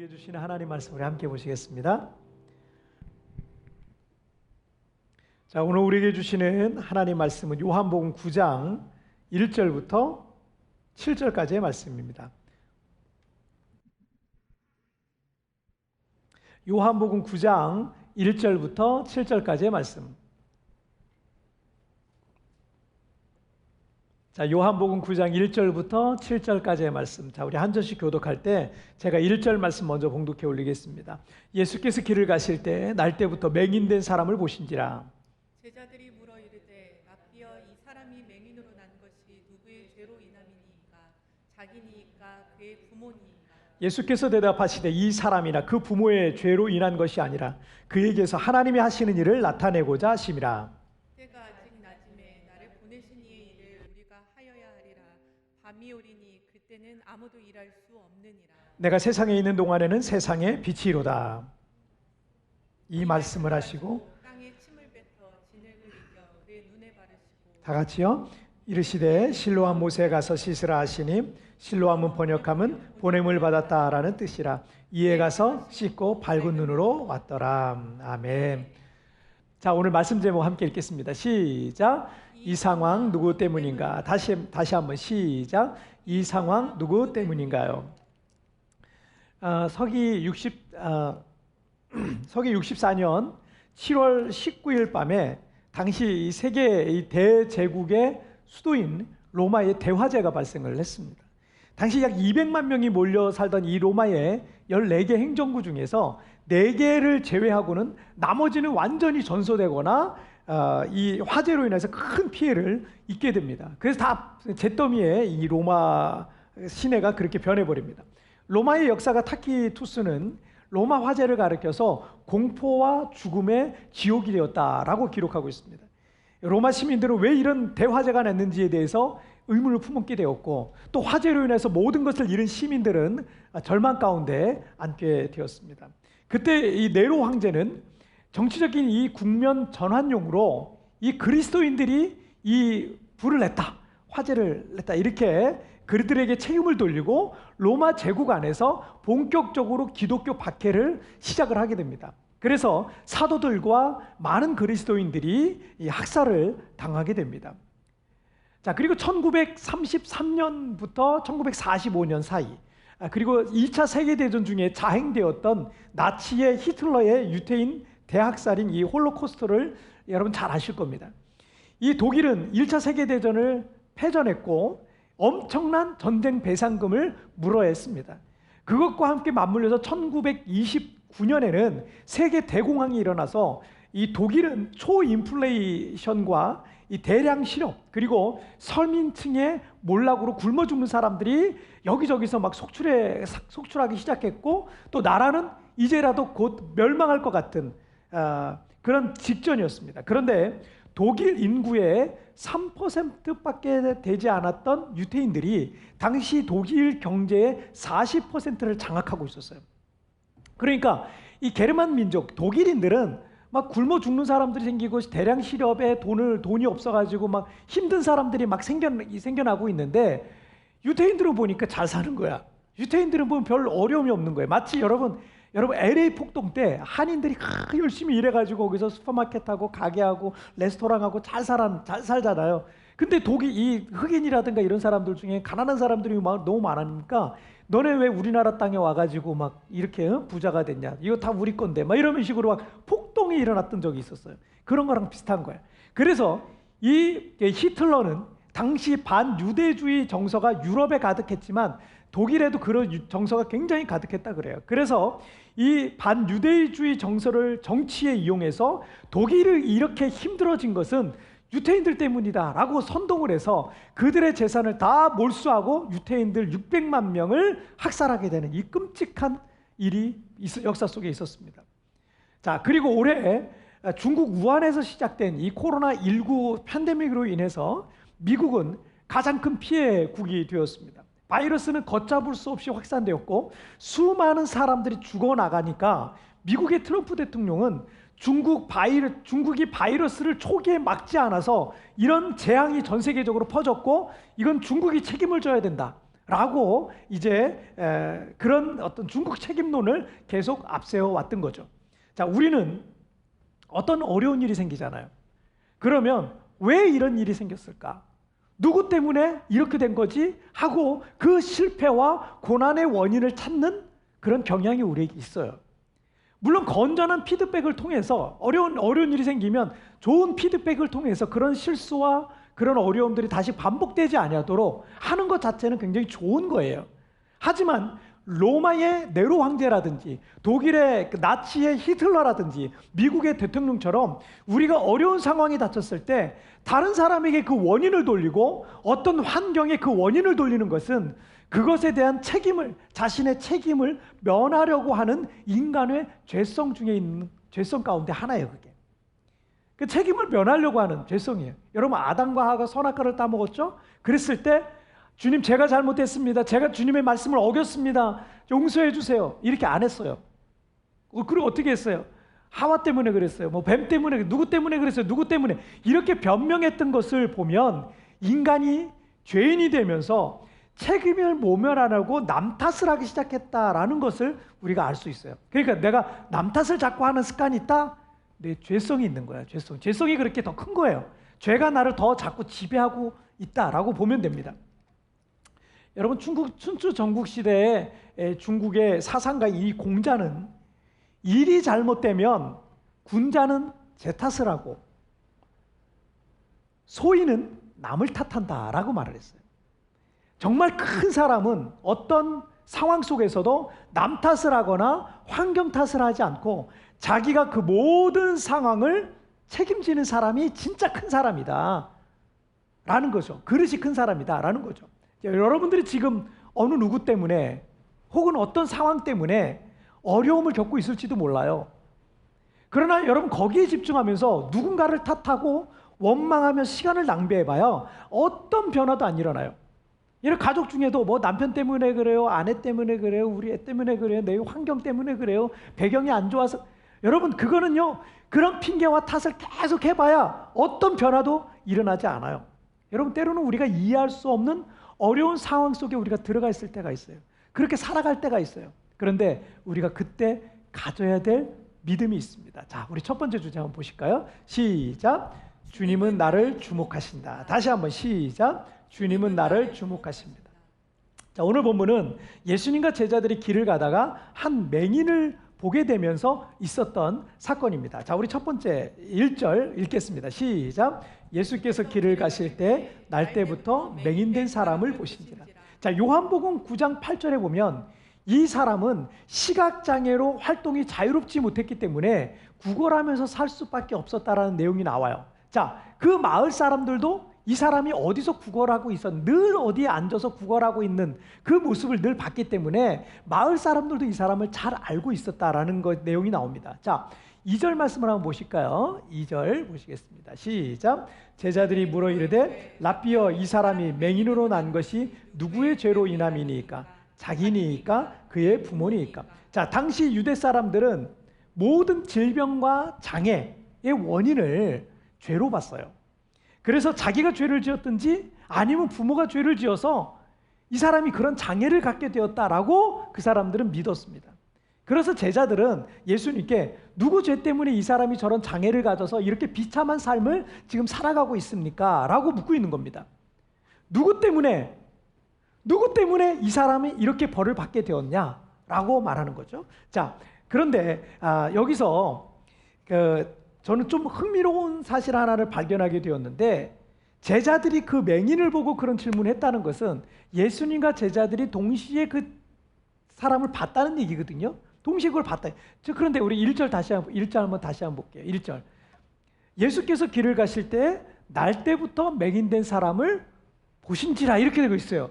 우리에게 주시는 하나님 말씀을 함께 보시겠습니다. 자, 오늘 우리에게 주시는 하나님 말씀은 요한복음 9장 1절부터 7절까지의 말씀입니다. 요한복음 9장 1절부터 7절까지의 말씀. 자, 요한복음 9장 1절부터 7절까지의 말씀. 자, 우리 한 절씩 교독할 때 제가 1절 말씀 먼저 봉독해 올리겠습니다. 예수께서 길을 가실 때 날 때부터 맹인된 사람을 보신지라. 제자들이 물어 이르되 라삐여, 이 사람이 맹인으로 난 것이 누구의 죄로 인함이니이까? 자기니이까 그의 부모니이까? 예수께서 대답하시되 이 사람이나 그 부모의 죄로 인한 것이 아니라 그에게서 하나님이 하시는 일을 나타내고자 하심이라. 때가 아직 낮음에 나를 보내신 이의 일을 우리가 하여야 하리라. 밤이 오리니 그때는 아무도 일할 수 없느니라. 내가 세상에 있는 동안에는 세상의 빛이로다. 이 말씀을 하시고 땅에 침을 뱉어 진흙을 이겨 그의 눈에 바르시고 다 같이요. 이르시되 실로암 못에 가서 씻으라 하시니, 실로암은 번역하면 보냄을 받았다라는 뜻이라. 이에 가서 씻고 밝은 눈으로 왔더라. 아멘. 자, 오늘 말씀 제목 함께 읽겠습니다. 시작. 이 상황 누구 때문인가? 다시 한번 시작. 이 상황 누구 때문인가요? 서기 64년 7월 19일 밤에 당시 세계 대제국의 수도인 로마의 대화재가 발생을 했습니다. 당시 약 200만 명이 몰려 살던 이 로마의 14개 행정구 중에서 4개를 제외하고는 나머지는 완전히 전소되거나 이 화재로 인해서 큰 피해를 입게 됩니다. 그래서 다 잿더미에 이 로마 시내가 그렇게 변해버립니다. 로마의 역사가 타키투스는 로마 화재를 가리켜서 공포와 죽음의 지옥이 되었다라고 기록하고 있습니다. 로마 시민들은 왜 이런 대화재가 났는지에 대해서 의문을 품게 되었고, 또 화재로 인해서 모든 것을 잃은 시민들은 절망 가운데 앉게 되었습니다. 그때 이 네로 황제는 정치적인 이 국면 전환용으로 이 그리스도인들이 이 불을 냈다, 화재를 냈다, 이렇게 그들에게 책임을 돌리고 로마 제국 안에서 본격적으로 기독교 박해를 시작을 하게 됩니다. 그래서 사도들과 많은 그리스도인들이 이 학살을 당하게 됩니다. 자, 그리고 1933년부터 1945년 사이, 그리고 2차 세계대전 중에 자행되었던 나치의 히틀러의 유태인 대학살인 이 홀로코스트를 여러분 잘 아실 겁니다. 이 독일은 1차 세계대전을 패전했고 엄청난 전쟁 배상금을 물어야 했습니다. 그것과 함께 맞물려서 1929년에는 세계 대공황이 일어나서 이 독일은 초인플레이션과 이 대량 실업, 그리고 서민층의 몰락으로 굶어 죽는 사람들이 여기저기서 막 속출하기 시작했고, 또 나라는 이제라도 곧 멸망할 것 같은 그런 직전이었습니다. 그런데 독일 인구의 3%밖에 되지 않았던 유태인들이 당시 독일 경제의 40%를 장악하고 있었어요. 그러니까 이 게르만 민족, 독일인들은 막 굶어 죽는 사람들이 생기고 대량 실업에 돈이 없어가지고 막 힘든 사람들이 막 생겨나고 있는데, 유태인들은 보니까 잘 사는 거야. 유태인들은 보면 별 어려움이 없는 거예요. 마치 여러분 LA 폭동 때 한인들이 열심히 일해가지고 거기서 슈퍼마켓하고 가게하고 레스토랑하고 잘 살잖아요. 근데 이 흑인이라든가 이런 사람들 중에 가난한 사람들이 너무 많으니까, 너네 왜 우리나라 땅에 와가지고 막 이렇게 부자가 됐냐, 이거 다 우리 건데, 막 이런 식으로 막 폭동이 일어났던 적이 있었어요. 그런 거랑 비슷한 거예요. 그래서 이 히틀러는 당시 반유대주의 정서가 유럽에 가득했지만 독일에도 그런 정서가 굉장히 가득했다 그래요. 그래서 이 반유대주의 정서를 정치에 이용해서 독일을 이렇게 힘들어진 것은 유태인들 때문이다 라고 선동을 해서 그들의 재산을 다 몰수하고 유태인들 600만 명을 학살하게 되는 이 끔찍한 일이 역사 속에 있었습니다. 자, 그리고 올해 중국 우한에서 시작된 이 코로나19 팬데믹으로 인해서 미국은 가장 큰 피해국이 되었습니다. 바이러스는 걷잡을 수 없이 확산되었고 수많은 사람들이 죽어나가니까 미국의 트럼프 대통령은 중국이 바이러스를 초기에 막지 않아서 이런 재앙이 전 세계적으로 퍼졌고 이건 중국이 책임을 져야 된다 라고 이제 그런 어떤 중국 책임론을 계속 앞세워 왔던 거죠. 자, 우리는 어떤 어려운 일이 생기잖아요. 그러면 왜 이런 일이 생겼을까? 누구 때문에 이렇게 된 거지? 하고 그 실패와 고난의 원인을 찾는 그런 경향이 우리에게 있어요. 물론 건전한 피드백을 통해서 어려운 일이 생기면 좋은 피드백을 통해서 그런 실수와 그런 어려움들이 다시 반복되지 아니하도록 하는 것 자체는 굉장히 좋은 거예요. 하지만 로마의 네로 황제라든지 독일의 나치의 히틀러라든지 미국의 대통령처럼 우리가 어려운 상황에 닥쳤을 때 다른 사람에게 그 원인을 돌리고 어떤 환경에 그 원인을 돌리는 것은 그것에 대한 자신의 책임을 면하려고 하는 인간의 죄성 중에 있는 죄성 가운데 하나예요. 그게 그 책임을 면하려고 하는 죄성이에요. 여러분, 아담과 하와가 선악과를 따먹었죠? 그랬을 때 주님, 제가 잘못했습니다. 제가 주님의 말씀을 어겼습니다. 용서해 주세요. 이렇게 안 했어요. 그리고 어떻게 했어요? 하와 때문에 그랬어요. 뭐 뱀 때문에, 누구 때문에 그랬어요. 누구 때문에. 이렇게 변명했던 것을 보면 인간이 죄인이 되면서 책임을 모면하려고 남 탓을 하기 시작했다라는 것을 우리가 알 수 있어요. 그러니까 내가 남 탓을 자꾸 하는 습관이 있다? 내 죄성이 있는 거야. 죄성이 그렇게 더 큰 거예요. 죄가 나를 더 자꾸 지배하고 있다라고 보면 됩니다. 여러분, 춘추 전국 시대의 중국의 사상가 이 공자는 일이 잘못되면 군자는 제 탓을 하고 소인은 남을 탓한다라고 말을 했어요. 정말 큰 사람은 어떤 상황 속에서도 남 탓을 하거나 환경 탓을 하지 않고 자기가 그 모든 상황을 책임지는 사람이 진짜 큰 사람이다 라는 거죠. 그릇이 큰 사람이다 라는 거죠. 여러분들이 지금 어느 누구 때문에 혹은 어떤 상황 때문에 어려움을 겪고 있을지도 몰라요. 그러나 여러분, 거기에 집중하면서 누군가를 탓하고 원망하며 시간을 낭비해봐야 어떤 변화도 안 일어나요. 이런 가족 중에도 뭐 남편 때문에 그래요, 아내 때문에 그래요, 우리 애 때문에 그래요, 내 환경 때문에 그래요, 배경이 안 좋아서. 여러분, 그거는요, 그런 핑계와 탓을 계속 해봐야 어떤 변화도 일어나지 않아요. 여러분, 때로는 우리가 이해할 수 없는 어려운 상황 속에 우리가 들어가 있을 때가 있어요. 그렇게 살아갈 때가 있어요. 그런데 우리가 그때 가져야 될 믿음이 있습니다. 자, 우리 첫 번째 주제 한번 보실까요? 시작. 주님은 나를 주목하신다. 다시 한번 시작. 주님은 나를 주목하십니다. 자, 오늘 본문은 예수님과 제자들이 길을 가다가 한 맹인을 보게 되면서 있었던 사건입니다. 자, 우리 첫 번째 1절 읽겠습니다. 시작. 예수께서 길을 가실 때 날때부터 맹인된 사람을 보신지라. 자, 요한복음 9장 8절에 보면 이 사람은 시각장애로 활동이 자유롭지 못했기 때문에 구걸하면서 살 수밖에 없었다라는 내용이 나와요. 자, 그 마을 사람들도 이 사람이 어디서 구걸하고 늘 어디에 앉아서 구걸하고 있는 그 모습을 늘 봤기 때문에 마을 사람들도 이 사람을 잘 알고 있었다라는 내용이 나옵니다. 자, 2절 말씀을 한번 보실까요? 2절 보시겠습니다. 시작. 제자들이 물어 이르되 라삐어, 이 사람이 맹인으로 난 것이 누구의 죄로 인함이니까? 자기니까? 그의 부모니까? 자, 당시 유대 사람들은 모든 질병과 장애의 원인을 죄로 봤어요. 그래서 자기가 죄를 지었든지 아니면 부모가 죄를 지어서 이 사람이 그런 장애를 갖게 되었다라고 그 사람들은 믿었습니다. 그래서 제자들은 예수님께 누구 죄 때문에 이 사람이 저런 장애를 가져서 이렇게 비참한 삶을 지금 살아가고 있습니까? 라고 묻고 있는 겁니다. 누구 때문에 이 사람이 이렇게 벌을 받게 되었냐? 라고 말하는 거죠. 자, 그런데 여기서 저는 좀 흥미로운 사실 하나를 발견하게 되었는데, 제자들이 그 맹인을 보고 그런 질문을 했다는 것은 예수님과 제자들이 동시에 그 사람을 봤다는 얘기거든요. 동시에 그걸 봤다. 그런데 우리 1절 한번 다시 한번 볼게요. 1절. 예수께서 길을 가실 때 날 때부터 맹인된 사람을 보신지라, 이렇게 되고 있어요.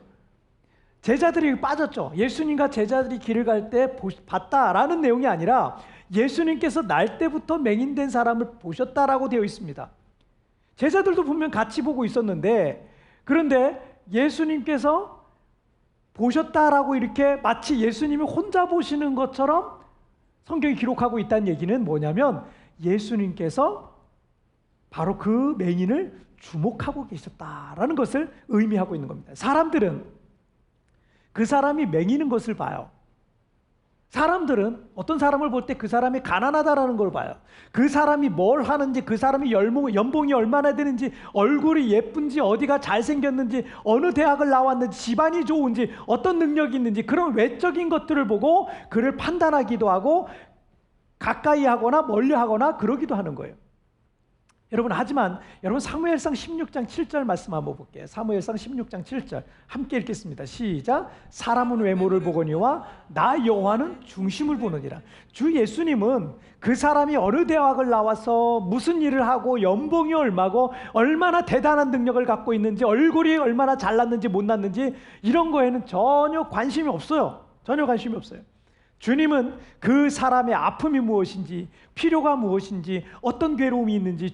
제자들이 빠졌죠. 예수님과 제자들이 길을 갈 때 봤다라는 내용이 아니라 예수님께서 날 때부터 맹인된 사람을 보셨다라고 되어 있습니다. 제자들도 분명 같이 보고 있었는데, 그런데 예수님께서 보셨다라고 이렇게 마치 예수님이 혼자 보시는 것처럼 성경이 기록하고 있다는 얘기는 뭐냐면 예수님께서 바로 그 맹인을 주목하고 계셨다라는 것을 의미하고 있는 겁니다. 사람들은 그 사람이 맹이는 것을 봐요. 사람들은 어떤 사람을 볼 때 그 사람이 가난하다라는 걸 봐요. 그 사람이 뭘 하는지, 그 사람이 연봉이 얼마나 되는지, 얼굴이 예쁜지, 어디가 잘생겼는지, 어느 대학을 나왔는지, 집안이 좋은지, 어떤 능력이 있는지, 그런 외적인 것들을 보고 그를 판단하기도 하고 가까이 하거나 멀리 하거나 그러기도 하는 거예요. 여러분, 하지만 여러분 사무엘상 16장 7절 말씀 한번 볼게요. 사무엘상 16장 7절 함께 읽겠습니다. 시작. 사람은 외모를 보거니와 나 여호와는 중심을 보느니라. 주 예수님은 그 사람이 어느 대학을 나와서 무슨 일을 하고 연봉이 얼마고 얼마나 대단한 능력을 갖고 있는지, 얼굴이 얼마나 잘났는지 못났는지 이런 거에는 전혀 관심이 없어요. 전혀 관심이 없어요. 주님은 그 사람의 아픔이 무엇인지, 필요가 무엇인지, 어떤 괴로움이 있는지,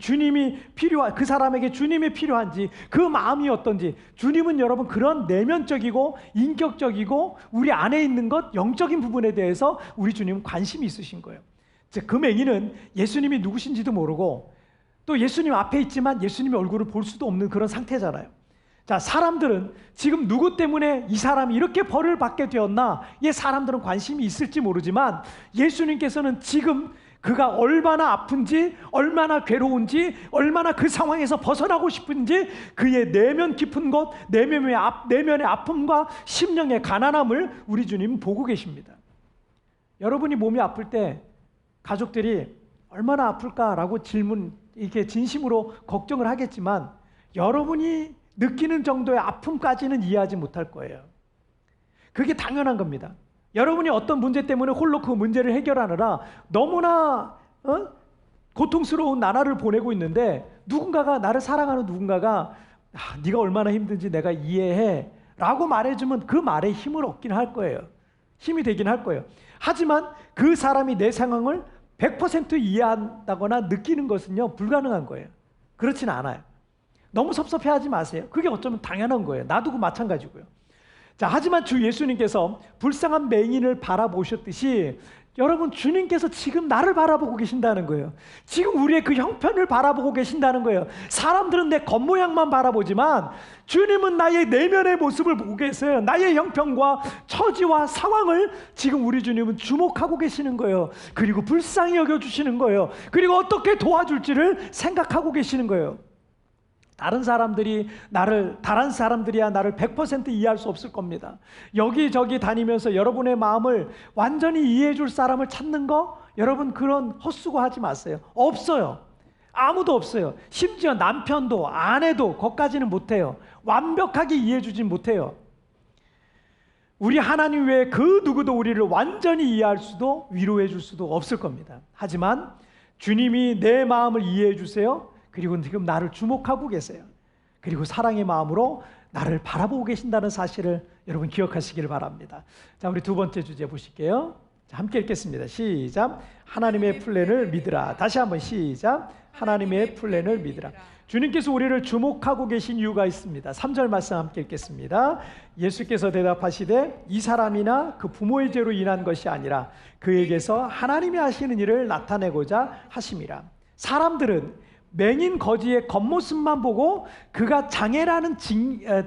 그 사람에게 주님이 필요한지, 그 마음이 어떤지, 주님은 여러분 그런 내면적이고 인격적이고 우리 안에 있는 것, 영적인 부분에 대해서 우리 주님은 관심이 있으신 거예요. 즉, 그 맹인은 예수님이 누구신지도 모르고 또 예수님 앞에 있지만 예수님의 얼굴을 볼 수도 없는 그런 상태잖아요. 자, 사람들은 지금 누구 때문에 이 사람이 이렇게 벌을 받게 되었나, 사람들은 관심이 있을지 모르지만 예수님께서는 지금 그가 얼마나 아픈지, 얼마나 괴로운지, 얼마나 그 상황에서 벗어나고 싶은지, 그의 내면 깊은 것, 내면의 아픔과 심령의 가난함을 우리 주님은 보고 계십니다. 여러분이 몸이 아플 때 가족들이 얼마나 아플까라고 이렇게 진심으로 걱정을 하겠지만 여러분이 느끼는 정도의 아픔까지는 이해하지 못할 거예요. 그게 당연한 겁니다. 여러분이 어떤 문제 때문에 홀로 그 문제를 해결하느라 너무나 고통스러운 나날을 보내고 있는데, 나를 사랑하는 누군가가 네가 얼마나 힘든지 내가 이해해 라고 말해주면 그 말에 힘을 얻긴 할 거예요. 힘이 되긴 할 거예요. 하지만 그 사람이 내 상황을 100% 이해한다거나 느끼는 것은요, 불가능한 거예요. 그렇지는 않아요. 너무 섭섭해하지 마세요. 그게 어쩌면 당연한 거예요. 나도 마찬가지고요. 자, 하지만 주 예수님께서 불쌍한 맹인을 바라보셨듯이 여러분, 주님께서 지금 나를 바라보고 계신다는 거예요. 지금 우리의 그 형편을 바라보고 계신다는 거예요. 사람들은 내 겉모양만 바라보지만 주님은 나의 내면의 모습을 보고 계세요. 나의 형편과 처지와 상황을 지금 우리 주님은 주목하고 계시는 거예요. 그리고 불쌍히 여겨주시는 거예요. 그리고 어떻게 도와줄지를 생각하고 계시는 거예요. 다른 사람들이야 나를 100% 이해할 수 없을 겁니다. 여기저기 다니면서 여러분의 마음을 완전히 이해해 줄 사람을 찾는 거, 여러분 그런 헛수고하지 마세요. 없어요. 아무도 없어요. 심지어 남편도 아내도 거기까지는 못해요. 완벽하게 이해해 주진 못해요. 우리 하나님 외에 그 누구도 우리를 완전히 이해할 수도 위로해 줄 수도 없을 겁니다. 하지만 주님이 내 마음을 이해해 주세요. 그리고 지금 나를 주목하고 계세요. 그리고 사랑의 마음으로 나를 바라보고 계신다는 사실을 여러분 기억하시길 바랍니다. 자, 우리 두 번째 주제 보실게요. 자, 함께 읽겠습니다. 시작. 하나님의 플랜을 믿으라. 다시 한번 시작. 하나님의 플랜을 믿으라. 주님께서 우리를 주목하고 계신 이유가 있습니다. 3절 말씀 함께 읽겠습니다. 예수께서 대답하시되 이 사람이나 그 부모의 죄로 인한 것이 아니라 그에게서 하나님이 하시는 일을 나타내고자 하심이라. 사람들은 맹인 거지의 겉모습만 보고 그가 장애라는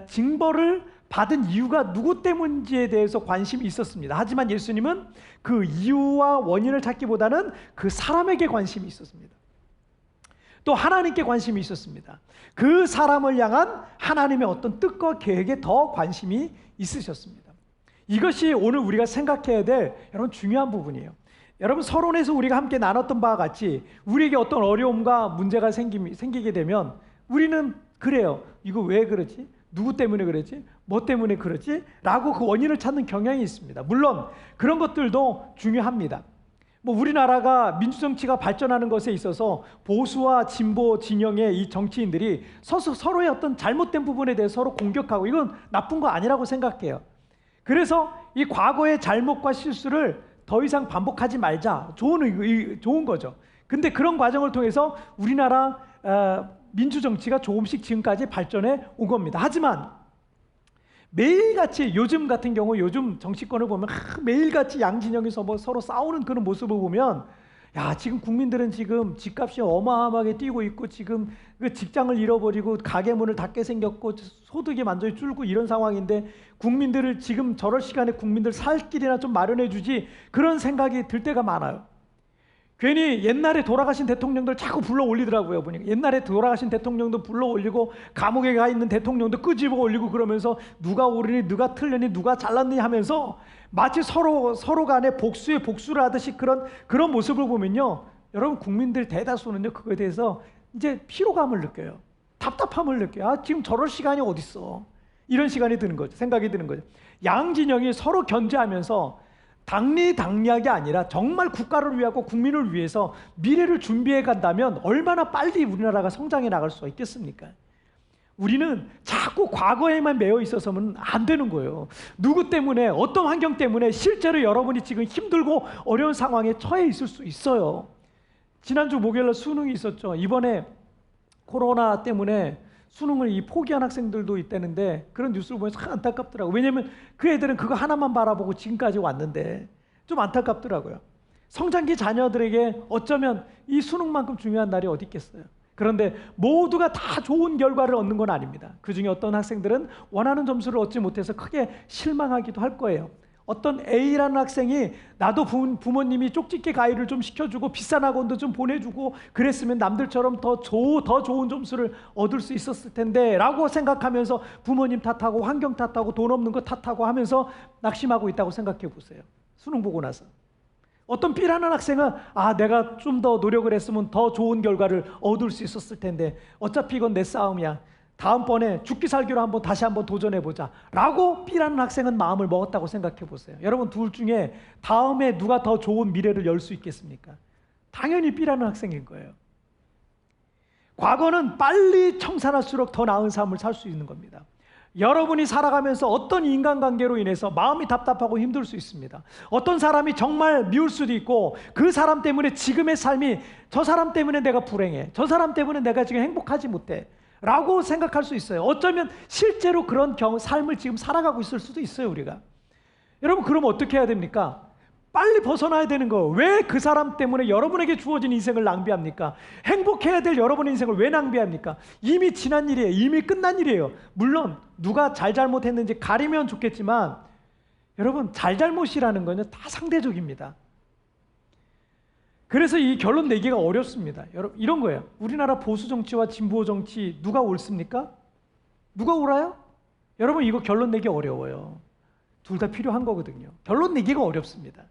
징벌을 받은 이유가 누구 때문인지에 대해서 관심이 있었습니다. 하지만 예수님은 그 이유와 원인을 찾기보다는 그 사람에게 관심이 있었습니다. 또 하나님께 관심이 있었습니다. 그 사람을 향한 하나님의 어떤 뜻과 계획에 더 관심이 있으셨습니다. 이것이 오늘 우리가 생각해야 될 여러분 중요한 부분이에요. 여러분, 서론에서 우리가 함께 나눴던 바와 같이 우리에게 어떤 어려움과 문제가 생기게 되면 우리는 그래요. 이거 왜 그러지? 누구 때문에 그러지? 뭐 때문에 그러지? 라고 그 원인을 찾는 경향이 있습니다. 물론 그런 것들도 중요합니다. 우리나라가 민주정치가 발전하는 것에 있어서 보수와 진보 진영의 이 정치인들이 서로의 어떤 잘못된 부분에 대해서 서로 공격하고, 이건 나쁜 거 아니라고 생각해요. 그래서 이 과거의 잘못과 실수를 더 이상 반복하지 말자, 좋은 거죠. 근데 그런 과정을 통해서 우리나라 민주정치가 조금씩 지금까지 발전해 온 겁니다. 하지만 매일같이 요즘 같은 경우 요즘 정치권을 보면 매일같이 양진영에서 서로 싸우는 그런 모습을 보면, 야, 지금 국민들은 지금 집값이 어마어마하게 뛰고 있고 지금 그 직장을 잃어버리고 가게 문을 닫게 생겼고 소득이 완전히 줄고 이런 상황인데 국민들을 지금 저럴 시간에 국민들 살 길이나 좀 마련해 주지 그런 생각이 들 때가 많아요. 괜히 옛날에 돌아가신 대통령들 자꾸 불러 올리더라고요. 보니까 옛날에 돌아가신 대통령도 불러 올리고 감옥에 가 있는 대통령도 끄집어 올리고 그러면서 누가 옳으니 누가 틀리니 누가 잘났니 하면서 마치 서로 간에 복수에 복수를 하듯이 그런 모습을 보면요, 여러분 국민들 대다수는요 그거에 대해서 이제 피로감을 느껴요. 답답함을 느껴요. 아, 지금 저럴 시간이 어딨어. 이런 시간이 드는 거죠. 생각이 드는 거죠. 양 진영이 서로 견제하면서 당리당략이 아니라 정말 국가를 위하고 국민을 위해서 미래를 준비해 간다면 얼마나 빨리 우리나라가 성장해 나갈 수 있겠습니까? 우리는 자꾸 과거에만 매여 있어서는 안 되는 거예요. 누구 때문에, 어떤 환경 때문에 실제로 여러분이 지금 힘들고 어려운 상황에 처해 있을 수 있어요. 지난주 목요일날 수능이 있었죠. 이번에 코로나 때문에 수능을 포기한 학생들도 있다는데 그런 뉴스를 보면서 참 안타깝더라고요. 왜냐하면 그 애들은 그거 하나만 바라보고 지금까지 왔는데 좀 안타깝더라고요. 성장기 자녀들에게 어쩌면 이 수능만큼 중요한 날이 어디 있겠어요. 그런데 모두가 다 좋은 결과를 얻는 건 아닙니다. 그중에 어떤 학생들은 원하는 점수를 얻지 못해서 크게 실망하기도 할 거예요. 어떤 A라는 학생이 나도 부모님이 쪽집게 가위를 좀 시켜주고 비싼 학원도 좀 보내주고 그랬으면 남들처럼 더 좋은 점수를 얻을 수 있었을 텐데 라고 생각하면서 부모님 탓하고 환경 탓하고 돈 없는 거 탓하고 하면서 낙심하고 있다고 생각해 보세요. 수능 보고 나서 어떤 B라는 학생은 아, 내가 좀 더 노력을 했으면 더 좋은 결과를 얻을 수 있었을 텐데 어차피 이건 내 싸움이야. 다음번에 죽기 살기로 다시 한번 도전해보자 라고 B라는 학생은 마음을 먹었다고 생각해 보세요. 여러분 둘 중에 다음에 누가 더 좋은 미래를 열 수 있겠습니까? 당연히 B라는 학생일 거예요. 과거는 빨리 청산할수록 더 나은 삶을 살 수 있는 겁니다. 여러분이 살아가면서 어떤 인간관계로 인해서 마음이 답답하고 힘들 수 있습니다. 어떤 사람이 정말 미울 수도 있고 그 사람 때문에 지금의 삶이 저 사람 때문에 내가 불행해, 저 사람 때문에 내가 지금 행복하지 못해 라고 생각할 수 있어요. 어쩌면 실제로 그런 삶을 지금 살아가고 있을 수도 있어요, 우리가. 여러분, 그럼 어떻게 해야 됩니까? 빨리 벗어나야 되는 거. 왜 그 사람 때문에 여러분에게 주어진 인생을 낭비합니까? 행복해야 될 여러분의 인생을 왜 낭비합니까? 이미 지난 일이에요. 이미 끝난 일이에요. 물론 누가 잘못했는지 가리면 좋겠지만 여러분, 잘잘못이라는 거는 다 상대적입니다. 그래서 이 결론 내기가 어렵습니다. 여러분, 이런 거예요. 우리나라 보수 정치와 진보 정치 누가 옳습니까? 누가 옳아요? 여러분, 이거 결론 내기 어려워요. 둘 다 필요한 거거든요. 결론 내기가 어렵습니다.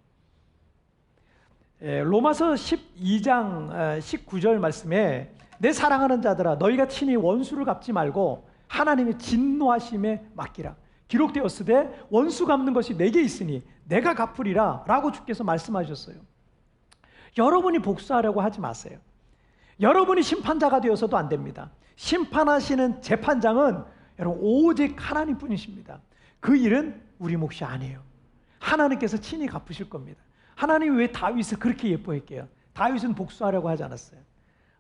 로마서 12장 19절 말씀에 내 사랑하는 자들아 너희가 친히 원수를 갚지 말고 하나님의 진노하심에 맡기라. 기록되었으되 원수 갚는 것이 내게 있으니 내가 갚으리라 라고 주께서 말씀하셨어요. 여러분이 복수하려고 하지 마세요. 여러분이 심판자가 되어서도 안 됩니다. 심판하시는 재판장은 여러분 오직 하나님뿐이십니다. 그 일은 우리 몫이 아니에요. 하나님께서 친히 갚으실 겁니다. 하나님이 왜 다윗을 그렇게 예뻐했게요? 다윗은 복수하려고 하지 않았어요.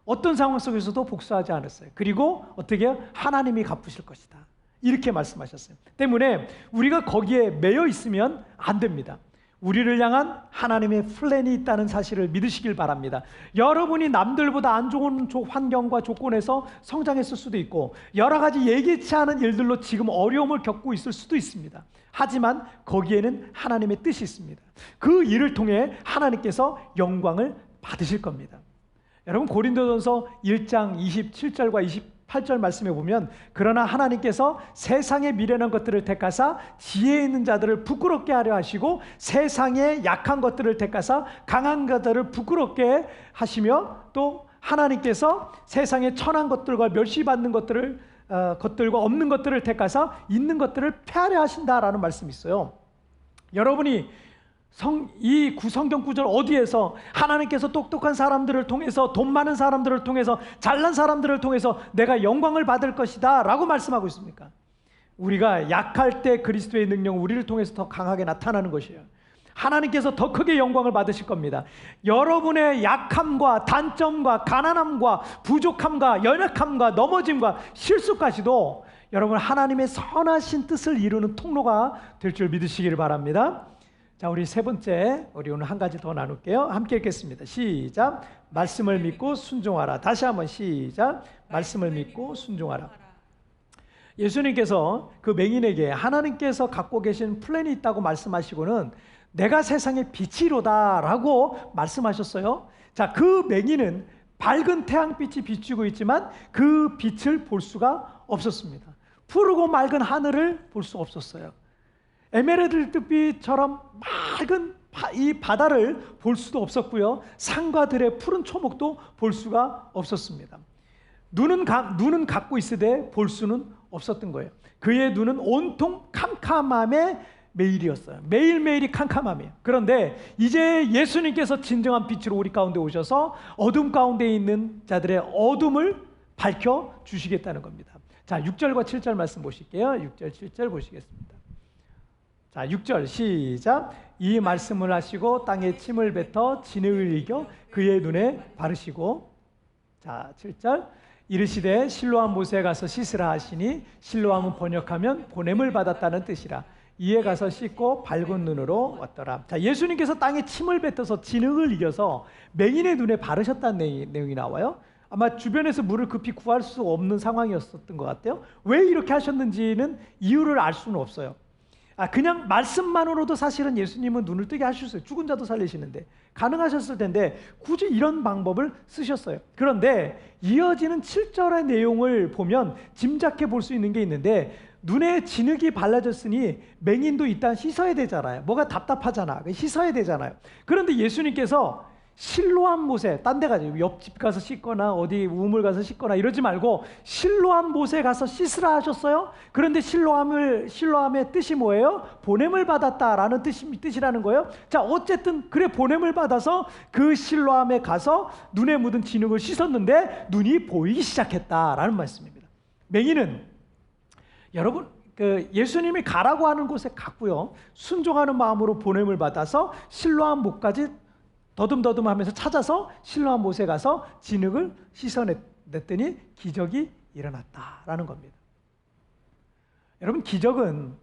어떤 상황 속에서도 복수하지 않았어요. 그리고 어떻게 해요? 하나님이 갚으실 것이다. 이렇게 말씀하셨어요. 때문에 우리가 거기에 매여 있으면 안 됩니다. 우리를 향한 하나님의 플랜이 있다는 사실을 믿으시길 바랍니다. 여러분이 남들보다 안 좋은 환경과 조건에서 성장했을 수도 있고 여러 가지 예기치 않은 일들로 지금 어려움을 겪고 있을 수도 있습니다. 하지만 거기에는 하나님의 뜻이 있습니다. 그 일을 통해 하나님께서 영광을 받으실 겁니다. 여러분, 고린도전서 1장 27절과 28절 말씀에 보면 그러나 하나님께서 세상의 미련한 것들을 택하사 지혜 있는 자들을 부끄럽게 하려 하시고 세상의 약한 것들을 택하사 강한 자들을 부끄럽게 하시며 또 하나님께서 세상의 천한 것들과 멸시받는 것들과 없는 것들을 택하사 있는 것들을 폐하려 하신다라는 말씀이 있어요. 여러분이 이 성경 구절 어디에서 하나님께서 똑똑한 사람들을 통해서 돈 많은 사람들을 통해서 잘난 사람들을 통해서 내가 영광을 받을 것이다 라고 말씀하고 있습니까? 우리가 약할 때 그리스도의 능력은 우리를 통해서 더 강하게 나타나는 것이에요. 하나님께서 더 크게 영광을 받으실 겁니다. 여러분의 약함과 단점과 가난함과 부족함과 연약함과 넘어짐과 실수까지도 여러분 하나님의 선하신 뜻을 이루는 통로가 될 줄 믿으시기를 바랍니다. 자, 우리 세 번째, 우리 오늘 한 가지 더 나눌게요. 함께 읽겠습니다. 시작. 말씀을 믿고 순종하라. 다시 한번 시작. 말씀을 믿고 순종하라. 예수님께서 그 맹인에게 하나님께서 갖고 계신 플랜이 있다고 말씀하시고는 내가 세상의 빛이로다 라고 말씀하셨어요. 자, 그 맹인은 밝은 태양빛이 비추고 있지만 그 빛을 볼 수가 없었습니다. 푸르고 맑은 하늘을 볼 수 없었어요. 에메랄드빛처럼 맑은 이 바다를 볼 수도 없었고요. 산과 들의 푸른 초목도 볼 수가 없었습니다. 눈은 갖고 있으되 볼 수는 없었던 거예요. 그의 눈은 온통 캄캄함의 매일이었어요. 매일매일이 캄캄함이에요. 그런데 이제 예수님께서 진정한 빛으로 우리 가운데 오셔서 어둠 가운데 있는 자들의 어둠을 밝혀 주시겠다는 겁니다. 자, 6절과 7절 말씀 보실게요. 6절, 7절 보시겠습니다. 자, 6절 시작. 이 말씀을 하시고 땅에 침을 뱉어 진흙을 이겨 그의 눈에 바르시고, 자, 7절. 이르시되 실로암 못에 가서 씻으라 하시니, 실로암은 번역하면 보냄을 받았다는 뜻이라. 이에 가서 씻고 밝은 눈으로 왔더라. 자, 예수님께서 땅에 침을 뱉어서 진흙을 이겨서 맹인의 눈에 바르셨다는 내용이 나와요. 아마 주변에서 물을 급히 구할 수 없는 상황이었던 것 같아요. 왜 이렇게 하셨는지는 이유를 알 수는 없어요. 그냥 말씀만으로도 사실은 예수님은 눈을 뜨게 하셨어요. 죽은 자도 살리시는데 가능하셨을 텐데 굳이 이런 방법을 쓰셨어요. 그런데 이어지는 7절의 내용을 보면 짐작해 볼 수 있는 게 있는데, 눈에 진흙이 발라졌으니 맹인도 일단 씻어야 되잖아요. 뭐가 답답하잖아. 씻어야 되잖아요. 그런데 예수님께서 실로암 못에, 딴 데 가지, 옆집 가서 씻거나 어디 우물 가서 씻거나 이러지 말고 실로암 못에 가서 씻으라 하셨어요. 그런데 실로암의 뜻이 뭐예요? 보냄을 받았다라는 뜻이라는 거예요. 자, 어쨌든 그래, 보냄을 받아서 그 실로암에 가서 눈에 묻은 진흙을 씻었는데 눈이 보이기 시작했다라는 말씀입니다. 맹인은 여러분, 예수님이 가라고 하는 곳에 갔고요, 순종하는 마음으로 보냄을 받아서 실로암 못까지 더듬더듬하면서 찾아서 실로암 못에 가서 진흙을 씻어냈더니 기적이 일어났다라는 겁니다. 여러분, 기적은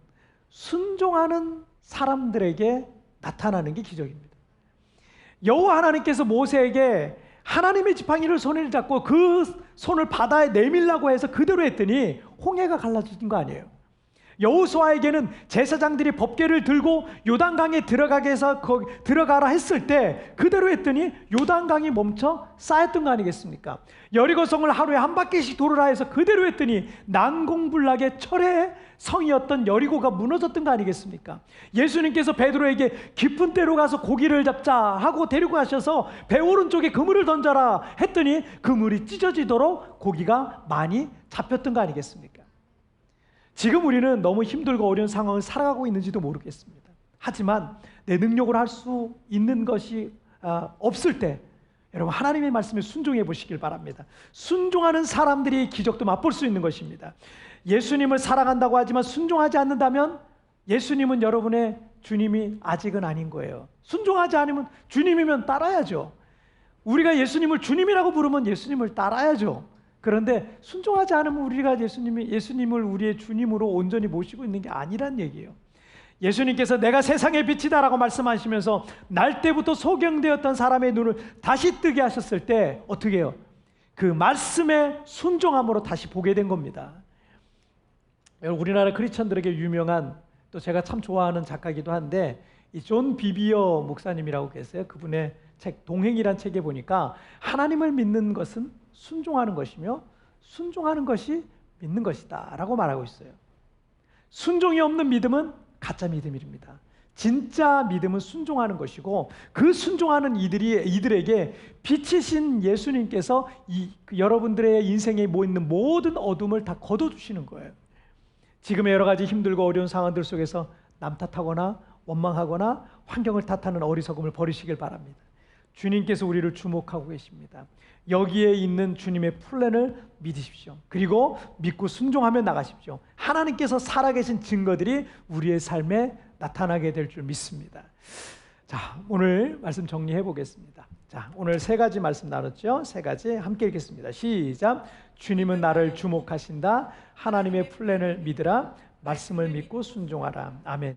순종하는 사람들에게 나타나는 게 기적입니다. 여호와 하나님께서 모세에게 하나님의 지팡이를 손에 잡고 그 손을 바다에 내밀라고 해서 그대로 했더니 홍해가 갈라진 거 아니에요. 여호수아에게는 제사장들이 법궤를 들고 요단강에 들어가게 해서 들어가라 했을 때 그대로 했더니 요단강이 멈춰 쌓였던 거 아니겠습니까? 여리고성을 하루에 한 바퀴씩 돌으라 해서 그대로 했더니 난공불락의 철의 성이었던 여리고가 무너졌던 거 아니겠습니까? 예수님께서 베드로에게 깊은 데로 가서 고기를 잡자 하고 데리고 가셔서 배 오른쪽에 그물을 던져라 했더니 그물이 찢어지도록 고기가 많이 잡혔던 거 아니겠습니까? 지금 우리는 너무 힘들고 어려운 상황을 살아가고 있는지도 모르겠습니다. 하지만 내 능력으로 할 수 있는 것이 없을 때 여러분, 하나님의 말씀에 순종해 보시길 바랍니다. 순종하는 사람들이 기적도 맛볼 수 있는 것입니다. 예수님을 사랑한다고 하지만 순종하지 않는다면 예수님은 여러분의 주님이 아직은 아닌 거예요. 순종하지 않으면, 주님이면 따라야죠. 우리가 예수님을 주님이라고 부르면 예수님을 따라야죠. 그런데 순종하지 않으면 우리가 예수님을 우리의 주님으로 온전히 모시고 있는 게 아니란 얘기예요. 예수님께서 내가 세상의 빛이다라고 말씀하시면서 날 때부터 소경되었던 사람의 눈을 다시 뜨게 하셨을 때 어떻게 해요? 그 말씀의 순종함으로 다시 보게 된 겁니다. 우리나라 크리스천들에게 유명한, 또 제가 참 좋아하는 작가이기도 한데, 이 존 비비어 목사님이라고 계세요. 그분의 책 동행이란 책에 보니까 하나님을 믿는 것은 순종하는 것이며 순종하는 것이 믿는 것이다 라고 말하고 있어요. 순종이 없는 믿음은 가짜 믿음입니다. 진짜 믿음은 순종하는 것이고, 그 순종하는 이들에게 빛이신 예수님께서 여러분들의 인생에 있는 모든 어둠을 다 걷어주시는 거예요. 지금의 여러 가지 힘들고 어려운 상황들 속에서 남 탓하거나 원망하거나 환경을 탓하는 어리석음을 버리시길 바랍니다. 주님께서 우리를 주목하고 계십니다. 여기에 있는 주님의 플랜을 믿으십시오. 그리고 믿고 순종하며 나가십시오. 하나님께서 살아계신 증거들이 우리의 삶에 나타나게 될 줄 믿습니다. 자, 오늘 말씀 정리해 보겠습니다. 자, 오늘 세 가지 말씀 나눴죠? 세 가지 함께 읽겠습니다. 시작. 주님은 나를 주목하신다. 하나님의 플랜을 믿으라. 말씀을 믿고 순종하라. 아멘.